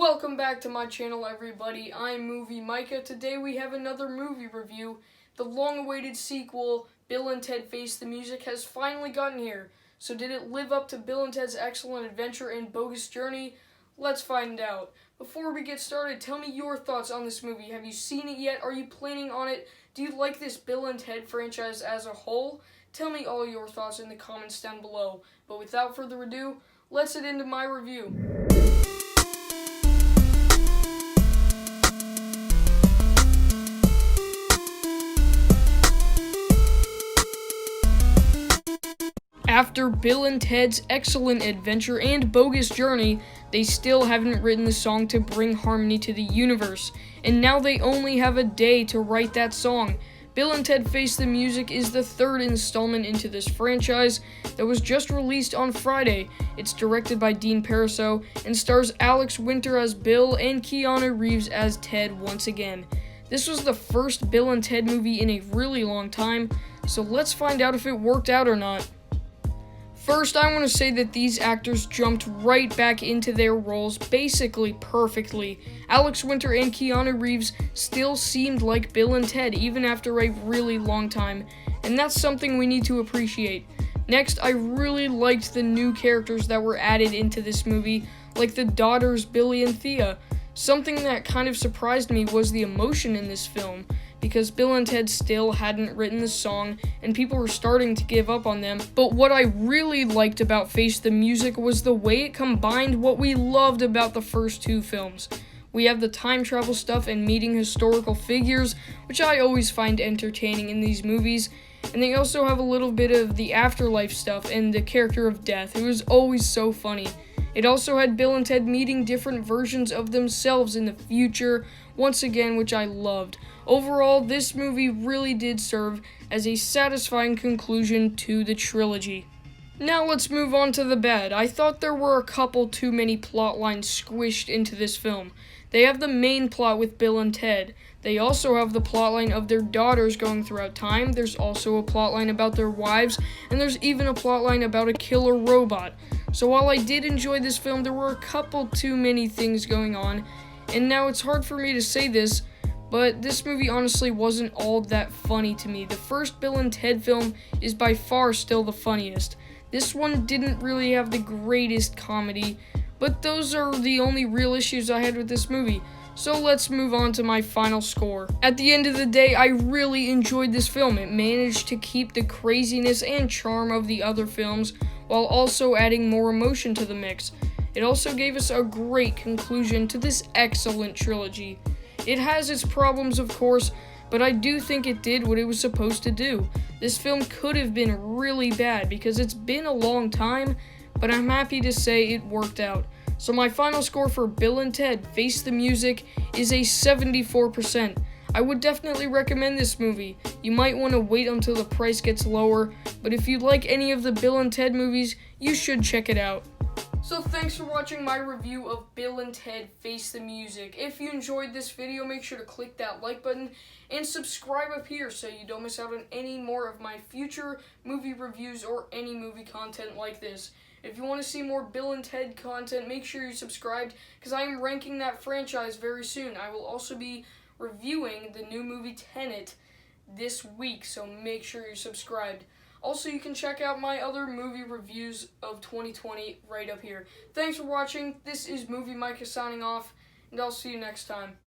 Welcome back to my channel, everybody. I'm Movie Micah. Today we have another movie review. The long-awaited sequel, Bill and Ted Face the Music, has finally gotten here. So did it live up to Bill and Ted's excellent adventure and bogus journey? Let's find out. Before we get started, tell me your thoughts on this movie. Have you seen it yet? Are you planning on it? Do you like this Bill and Ted franchise as a whole? Tell me all your thoughts in the comments down below. But without further ado, let's get into my review. After Bill and Ted's excellent adventure and bogus journey, they still haven't written the song to bring harmony to the universe, and now they only have a day to write that song. Bill and Ted Face the Music is the third installment into this franchise that was just released on Friday. It's directed by Dean Pariseau and stars Alex Winter as Bill and Keanu Reeves as Ted once again. This was the first Bill and Ted movie in a really long time, so let's find out if it worked out or not. First, I want to say that these actors jumped right back into their roles basically perfectly. Alex Winter and Keanu Reeves still seemed like Bill and Ted even after a really long time, and that's something we need to appreciate. Next, I really liked the new characters that were added into this movie, like the daughters Billy and Thea. Something that kind of surprised me was the emotion in this film, because Bill and Ted still hadn't written the song and people were starting to give up on them. But what I really liked about Face the Music was the way it combined what we loved about the first two films. We have the time travel stuff and meeting historical figures, which I always find entertaining in these movies, and they also have a little bit of the afterlife stuff and the character of death, who is always so funny. It also had Bill and Ted meeting different versions of themselves in the future, once again, which I loved. Overall, this movie really did serve as a satisfying conclusion to the trilogy. Now let's move on to the bad. I thought there were a couple too many plot lines squished into this film. They have the main plot with Bill and Ted. They also have the plotline of their daughters going throughout time. There's also a plotline about their wives, and there's even a plotline about a killer robot. So while I did enjoy this film, there were a couple too many things going on, and now it's hard for me to say this, but this movie honestly wasn't all that funny to me. The first Bill and Ted film is by far still the funniest. This one didn't really have the greatest comedy, but those are the only real issues I had with this movie. So let's move on to my final score. At the end of the day, I really enjoyed this film. It managed to keep the craziness and charm of the other films while also adding more emotion to the mix. It also gave us a great conclusion to this excellent trilogy. It has its problems, of course, but I do think it did what it was supposed to do. This film could have been really bad because it's been a long time, but I'm happy to say it worked out. So my final score for Bill and Ted Face the Music is a 74%. I would definitely recommend this movie. You might want to wait until the price gets lower, but if you like any of the Bill and Ted movies, you should check it out. So thanks for watching my review of Bill and Ted Face the Music. If you enjoyed this video, make sure to click that like button and subscribe up here so you don't miss out on any more of my future movie reviews or any movie content like this. If you want to see more Bill and Ted content, make sure you're subscribed because I am ranking that franchise very soon. I will also be reviewing the new movie Tenet this week, so make sure you're subscribed. Also, you can check out my other movie reviews of 2020 right up here. Thanks for watching. This is Movie Micah signing off, and I'll see you next time.